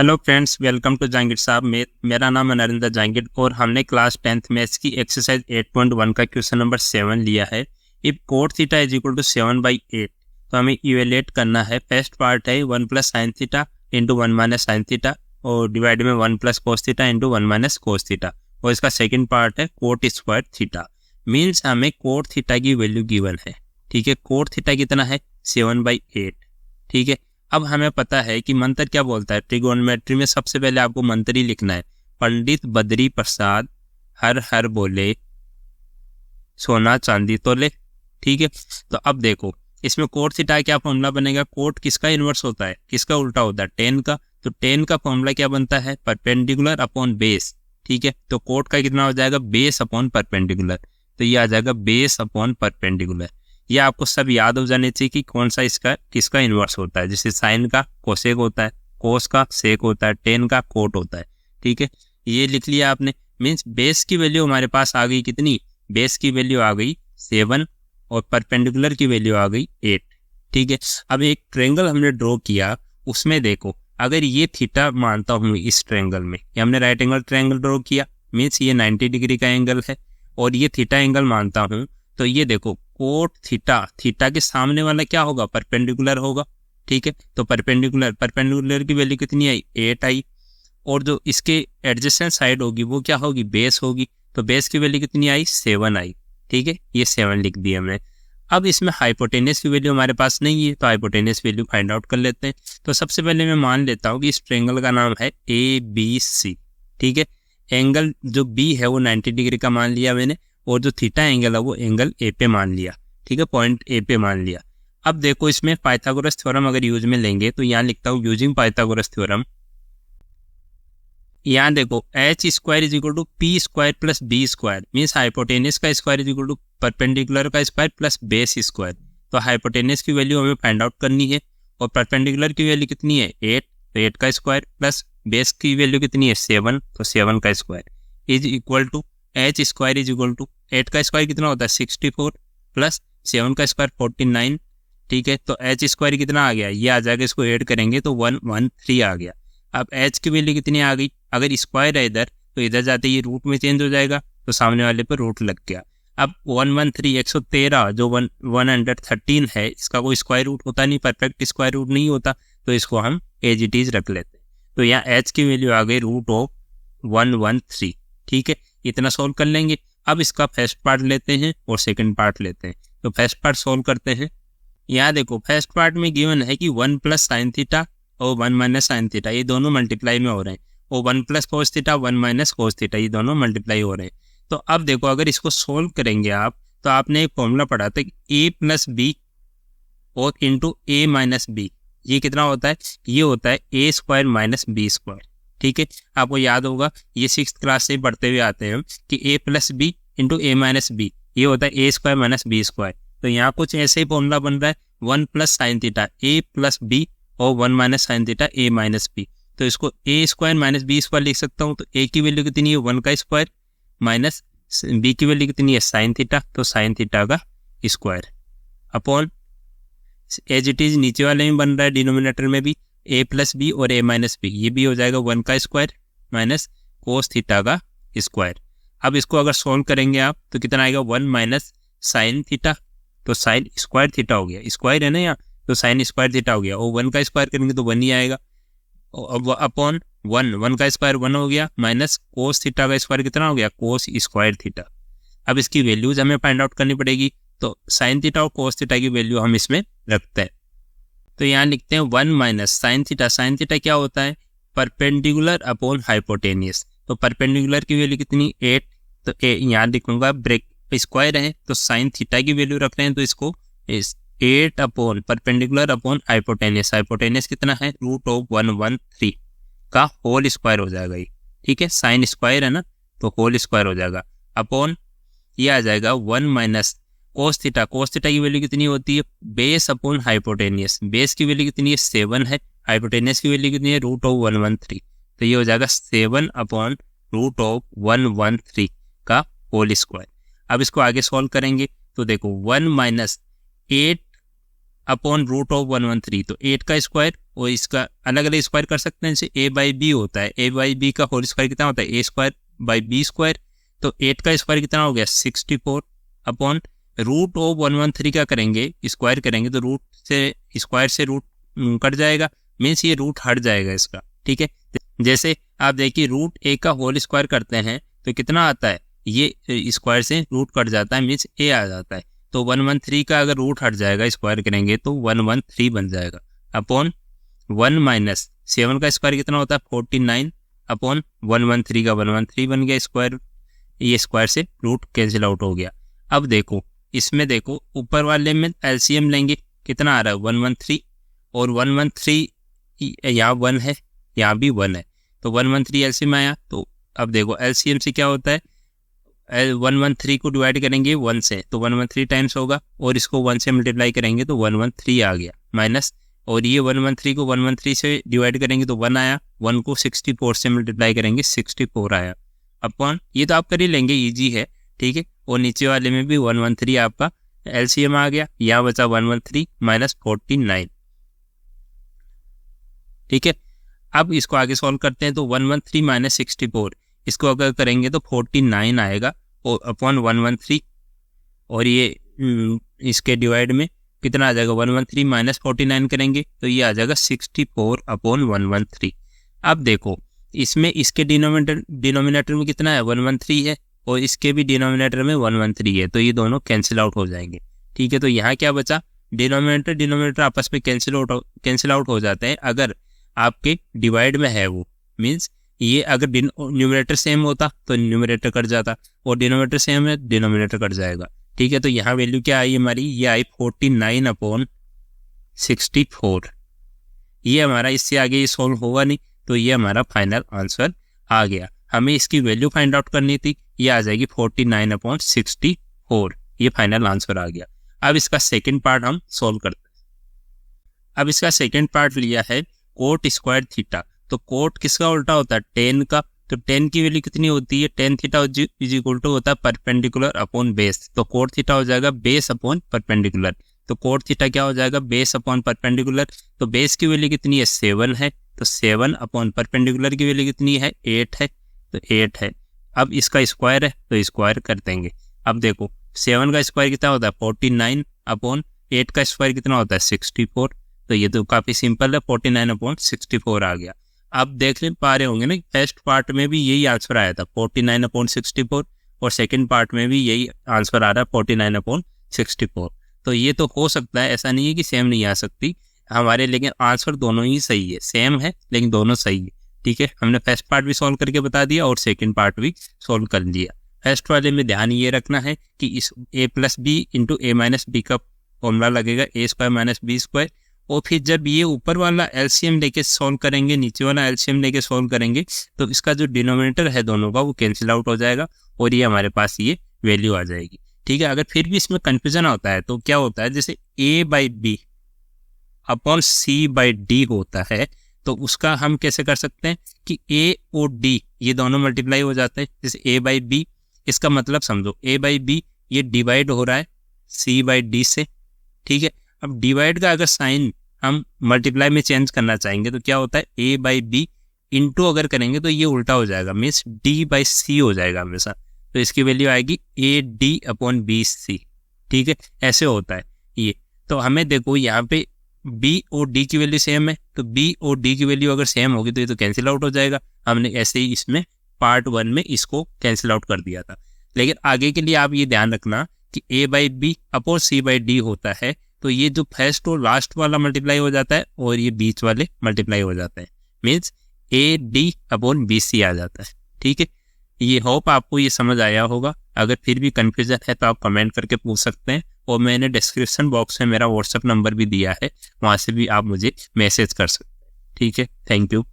Hello friends, welcome to Jahangir साहब। मेरा नाम है नरेंद्र जहांगीर और हमने क्लास 10th मैथ्स की एक्सरसाइज 8.1 का क्वेश्चन नंबर 7 लिया है। If cot theta is equal to 7/8 तो हमें इवेल्युएट करना है। फर्स्ट पार्ट है 1 plus sine theta into 1 minus sine theta और डिवाइड में 1 plus cos theta into 1 minus cos theta, और इसका सेकेंड पार्ट है कोट स्क्वायर थीटा। मीन्स हमें कोट थीटा की वैल्यू गिवन है। ठीक है, कोट थीटा कितना है 7/8। ठीक है, अब हमें पता है कि मंत्र क्या बोलता है। ट्रिगोनोमेट्री में सबसे पहले आपको मंत्र ही लिखना है, पंडित बद्री प्रसाद हर हर बोले सोना चांदी तोले। ठीक है, तो अब देखो इसमें कोट थीटा क्या फॉर्मूला बनेगा। कोट किसका इन्वर्स होता है, किसका उल्टा होता है, टेन का। तो टेन का फॉर्मूला क्या बनता है, परपेंडिकुलर अपॉन बेस। ठीक है, तो कोट का कितना हो जाएगा, बेस अपॉन परपेंडिकुलर। तो ये आ जाएगा बेस अपॉन परपेंडिकुलर। ये आपको सब याद हो जाने चाहिए कि कौन सा इसका किसका इन्वर्स होता है। जैसे साइन का कोसेक होता है, कोस का सेक होता है, टेन का कोट होता है। ठीक है, ये लिख लिया आपने। मीन्स बेस की वैल्यू हमारे पास आ गई कितनी, बेस की वैल्यू आ गई 7 और परपेंडिकुलर की वैल्यू आ गई 8। ठीक है, अब एक ट्रायंगल हमने ड्रॉ किया, उसमें देखो अगर ये थीटा मानता हूँ इस ट्रायंगल में, ये हमने राइट एंगल ट्रायंगल ड्रॉ किया, मीन्स ये 90 डिग्री का एंगल है और ये थीटा एंगल मानता हूँ। तो ये देखो कोट थीटा, थीटा के सामने वाला क्या होगा, परपेंडिकुलर होगा। ठीक है, तो परपेंडिकुलर की वैल्यू कितनी आई, 8 आई। और जो इसके एडजेसेंट साइड होगी वो क्या होगी, बेस होगी। तो बेस की वैल्यू कितनी आई, 7 आई। ठीक है, ये 7 लिख दिया हमने। अब इसमें हाइपोटेनस की वैल्यू हमारे पास नहीं है, तो हाइपोटेनस वैल्यू फाइंड आउट कर लेते हैं। तो सबसे पहले मैं मान लेता हूँ कि इस ट्रायंगल का नाम है ABC। ठीक है, एंगल जो B है वो 90 डिग्री का मान लिया मैंने, और जो थीटा एंगल है वो एंगल A पे मान लिया। ठीक है, पॉइंट A पे मान लिया। अब देखो इसमें पाइथागोरस थ्योरम अगर यूज में लेंगे तो यहाँ लिखता हूँ यूजिंग पाइथागोरस थ्योरम। यहाँ देखो H square is equal to P square plus B square, means hypotenuse का square is equal to perpendicular का स्क्वायर प्लस बेस स्क्वायर। तो हाइपोटेनस की वैल्यू हमें फाइंड आउट करनी है और परपेंडिकुलर की वैल्यू कितनी है 8, तो 8 का स्क्वायर प्लस बेस की वैल्यू कितनी है 7, तो 7 का square is equal to H square is equal to 8 का स्क्वायर कितना होता है 64 प्लस 7 का स्क्वायर 49। ठीक है, तो एच स्क्वायर कितना आ गया, ये आ जाएगा, इसको ऐड करेंगे तो 113 आ गया। अब एच की वैल्यू कितनी आ गई, अगर स्क्वायर है इधर तो इधर जाते ये रूट में चेंज हो जाएगा, तो सामने वाले पर रूट लग गया। अब 113 113 जो 113 है, इसका कोई स्क्वायर रूट होता नहीं, परफेक्ट स्क्वायर रूट नहीं होता, तो इसको हम एज इट इज रख लेते हैं। तो यहाँ एच की वैल्यू आ गई रूट ऑफ 113। ठीक है, इतना सोल्व कर लेंगे। अब इसका फर्स्ट पार्ट लेते हैं और सेकंड पार्ट लेते हैं। तो फर्स्ट पार्ट सोल्व करते हैं। यहाँ देखो फर्स्ट पार्ट में गिवन है कि 1 प्लस साइन थीटा और 1 माइनस साइन थीटा ये दोनों मल्टीप्लाई में हो रहे हैं, और 1 plus cos theta 1 minus cos theta ये दोनों मल्टीप्लाई हो रहे हैं। तो अब देखो अगर इसको सोल्व करेंगे आप, तो आपने एक फॉर्मूला पढ़ा था कि a प्लस बी और इंटू a माइनस बी, ये कितना होता है, ये होता है a square minus B square. ठीक है, आपको याद होगा ये 6th क्लास से पढ़ते हुए आते हैं कि a plus B into a minus B, ये होता है a square minus B square. तो यहाँ कुछ ऐसे ही फॉर्मूला बन रहा है 1 plus sine theta a plus B और 1 minus sine theta a minus B. तो इसको a square minus B square लिख सकता हूँ। तो a की वैल्यू कितनी है 1 का स्क्वायर माइनस b की वैल्यू कितनी है साइन थीटा, तो साइन थीटा का square upon as it is नीचे वाले में बन रहा है डिनोमिनेटर में भी a प्लस बी और a माइनस बी, ये भी हो जाएगा 1 का स्क्वायर माइनस कोस थीटा का स्क्वायर। अब इसको अगर सोल्व करेंगे आप तो कितना आएगा 1 माइनस साइन थीटा, तो साइन स्क्वायर थीटा हो गया, स्क्वायर है ना यहाँ, तो साइन स्क्वायर थीटा हो गया, और 1 का स्क्वायर करेंगे तो 1 ही आएगा, अपॉन 1 का स्क्वायर 1 हो गया माइनस कोस थीटा का स्क्वायर कितना हो गया कोस स्क्वायर थीटा। अब इसकी वैल्यूज हमें फाइंड आउट करनी पड़ेगी, तो साइन थीटा और कोस थीटा की वैल्यू हम इसमें रखते हैं। तो यहाँ लिखते हैं 1 minus sine theta, sine theta क्या होता है परपेंडिकुलर अपॉन हाइपोटेनियस। तो परपेंडिकुलर की वैल्यू कितनी 8, तो यहाँ लिखूंगा ब्रेक स्क्वायर है, तो साइन थीटा की वैल्यू रख रहे हैं, तो इसको 8 upon perpendicular upon hypotenuse, hypotenuse कितना है रूट ऑफ 113 का होल स्क्वायर हो जाएगा ये। ठीक है, साइन स्क्वायर है ना, तो होल स्क्वायर हो जाएगा अपॉन ये आ जाएगा 1 minus cos theta, cos theta की वैल्यू कितनी होती है बेस अपॉन हाइपोटेनियस, बेस की वैल्यू कितनी है 7 है, हाइपोटेनियस की वैल्यू कितनी है रूट ऑफ 113, तो ये हो जाएगा 7 अपॉन रूट ऑफ 113 का होल स्क्वायर। अब इसको आगे सॉल्व करेंगे तो देखो 1 माइनस 8 अपॉन रूट ऑफ 113। तो 8 का स्क्वायर और इसका अलग अलग स्क्वायर कर सकते हैं, जैसे a बाई बी होता है, a बाई बी का होल स्क्वायर कितना होता है a square by B square. तो 8 का स्क्वायर कितना हो गया 64 अपॉन रूट ऑफ 113 का करेंगे स्क्वायर करेंगे तो रूट से स्क्वायर से रूट कट जाएगा, मीन्स ये रूट हट जाएगा इसका। ठीक है, जैसे आप देखिए रूट a का होल स्क्वायर करते हैं तो कितना आता है, ये स्क्वायर से रूट कट जाता है, मीन्स a आ जाता है। तो 113 का अगर रूट हट जाएगा स्क्वायर करेंगे तो 113 बन जाएगा अपॉन 1 माइनस 7 का स्क्वायर कितना होता है 49 अपॉन 113 का 113 बन गया स्क्वायर, ये स्क्वायर से रूट कैंसिल आउट हो गया। अब देखो इसमें देखो ऊपर वाले में एलसीएम लेंगे, कितना आ रहा है 113 और 113 यहाँ 1 है, यहाँ भी 1 है, तो 113 एलसीएम आया। तो अब देखो एलसीएम से क्या होता है 113 को डिवाइड करेंगे 1 से तो 113 टाइम्स होगा और इसको 1 से मल्टीप्लाई करेंगे तो 113 आ गया माइनस, और ये 113 को 113 से डिवाइड करेंगे तो 1 आया, 1 को 64 से मल्टीप्लाई करेंगे 64 आया अपॉन, ये तो आप कर ही लेंगे इजी है। ठीक है, और नीचे वाले में भी 113 आपका एलसीएम आ गया, यहाँ बचा 113 माइनस 49। ठीक है, अब इसको आगे सॉल्व करते हैं तो 113 माइनस 64 इसको अगर करेंगे तो 49 आएगा और अपॉन 113 और ये इसके डिवाइड में कितना आ जाएगा 113 माइनस 49 करेंगे तो ये आ जाएगा 64 अपॉन 113। अब देखो इसमें इसके डिनोमिनेटर में कितना है 113 है और इसके भी डिनोमिनेटर में 113 है, तो ये दोनों कैंसिल आउट हो जाएंगे। ठीक है, तो यहाँ क्या बचा डिनोमिनेटर आपस में कैंसिल आउट हो जाते हैं अगर आपके डिवाइड में है वो, मीन्स ये अगर न्यूमरेटर सेम होता तो न्यूमरेटर कट जाता और डिनोमिनेटर सेम है डिनोमिनेटर कट जाएगा। ठीक है, तो यहाँ वैल्यू क्या आई हमारी, ये आई 49 अपॉन 64। ये हमारा इससे आगे ये सॉल्व होगा नहीं, तो ये हमारा फाइनल आंसर आ गया। हमें इसकी वैल्यू फाइंड आउट करनी थी, ये आ जाएगी 49 अपॉन 64, ये फाइनल आंसर आ गया। अब इसका सेकेंड पार्ट हम सॉल्व करते हैं। अब इसका सेकेंड पार्ट लिया है कोट स्क्वायर थीटा। तो कोट किसका उल्टा होता है टेन का, तो टेन की वैल्यू कितनी होती है tan theta is equal to होता है परपेंडिकुलर अपॉन बेस, तो कोट थीटा हो जाएगा बेस अपॉन परपेंडिकुलर। तो कोट थीटा क्या हो जाएगा बेस अपॉन परपेंडिकुलर, तो बेस की वैल्यू कितनी है 7 है, तो 7 अपॉन परपेंडिकुलर की वैल्यू कितनी है 8 है, तो 8 है। अब इसका स्क्वायर है तो स्क्वायर कर देंगे। अब देखो 7 का स्क्वायर कितना होता है 49 अपॉन 8 का स्क्वायर कितना होता है 64, तो ये तो काफी सिंपल है 49 अपॉन 64 आ गया। आप देख ले पा रहे होंगे ना फर्स्ट पार्ट में भी यही आंसर आया था 49 अपॉन 64 और सेकंड पार्ट में भी यही आंसर आ रहा है 49 अपॉन 64। तो ये तो हो सकता है, ऐसा नहीं है कि सेम नहीं आ सकती हमारे, लेकिन आंसर दोनों ही सही है, सेम है लेकिन दोनों सही है। ठीक है, हमने फर्स्ट पार्ट भी सॉल्व करके बता दिया और सेकंड पार्ट भी सॉल्व कर दिया। फर्स्ट वाले में ध्यान ये रखना है कि इस a plus B into A minus B का फॉर्मूला लगेगा A square minus B square, और फिर जब ये ऊपर वाला एलसीएम लेके सॉल्व करेंगे नीचे वाला एलसीएम लेके सॉल्व करेंगे तो इसका जो डिनोमिनेटर है दोनों का वो कैंसिल आउट हो जाएगा और ये हमारे पास ये वैल्यू आ जाएगी। ठीक है, अगर फिर भी इसमें कंफ्यूजन होता है तो क्या होता है, जैसे a by B upon C by D होता है तो उसका हम कैसे कर सकते हैं कि a और d ये दोनों मल्टीप्लाई हो जाते हैं। जैसे a बाई बी, इसका मतलब समझो a बाई बी ये डिवाइड हो रहा है c बाई डी से। ठीक है, अब डिवाइड का अगर साइन हम मल्टीप्लाई में चेंज करना चाहेंगे तो क्या होता है a बाई बी इंटू अगर करेंगे तो ये उल्टा हो जाएगा, मीन्स d बाई सी हो जाएगा हमेशा, तो इसकी वैल्यू आएगी A D upon B C. ठीक है, ऐसे होता है ये। तो हमें देखो यहाँ पे b और d की वैल्यू सेम है, तो b और d की वैल्यू अगर सेम होगी तो ये तो कैंसिल आउट हो जाएगा। हमने ऐसे ही इसमें पार्ट 1 में इसको कैंसिल आउट कर दिया था, लेकिन आगे के लिए आप ये ध्यान रखना कि a by B upon C by D होता है तो ये जो फर्स्ट और लास्ट वाला मल्टीप्लाई हो जाता है और ये बीच वाले मल्टीप्लाई हो जाते हैं, means A D upon B C आ जाता है। ठीक है, ये होप आपको ये समझ आया होगा। अगर फिर भी कंफ्यूजन है तो आप कमेंट करके पूछ सकते हैं और मैंने डिस्क्रिप्शन बॉक्स में मेरा व्हाट्सएप नंबर भी दिया है, वहाँ से भी आप मुझे मैसेज कर सकते हैं। ठीक है, थैंक यू।